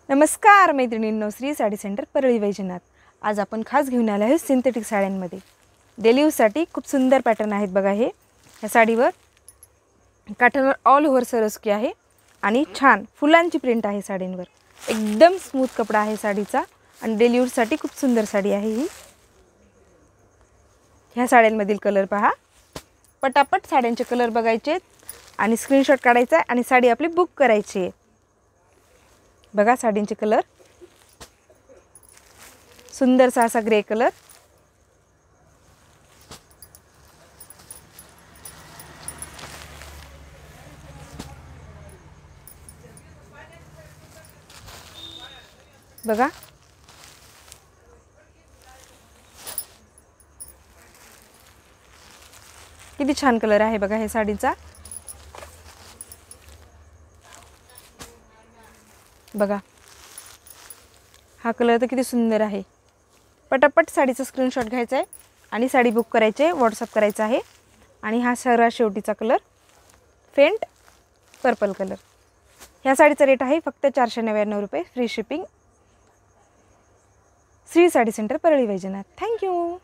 नमस्कार मैत्रिणींनो, श्री साडी सेंटर परळी वैजनाथ। आज आपण खास घेऊन आले आहे सिंथेटिक साड्यांमध्ये डेली यूजसाठी खूप सुंदर पॅटर्न आहेत बघा। हे या साडीवर काठावर ऑल ओव्हर सरस्की आहे आणि छान फुलांची प्रिंट आहे साडींवर। एकदम स्मूथ कपडा आहे साडीचा आणि डेली यूजसाठी खूप सुंदर साडी आहे ही। ह्या साड्यांमधील कलर पहा, पटापट साड्यांचे कलर बघायचे आणि स्क्रीनशॉट काढायचा आणि साडी आपली बुक करायची आहे। बघा साडींचे कलर, सुंदरसा असा ग्रे कलर, बघा किती छान कलर आहे बघा हे साडीचा। बघा हा कलर तर किती सुंदर आहे। पटापट साडीचा स्क्रीनशॉट घ्यायचा आहे आणि साडी बुक करायची आहे, व्हॉट्सअप करायचा आहे। आणि हा सर्वात शेवटीचा कलर फेंट पर्पल कलर। ह्या साडीचा रेट आहे फक्त 499 रुपये, free shipping. Shri sari centre Parli Vaijnath. Thank you.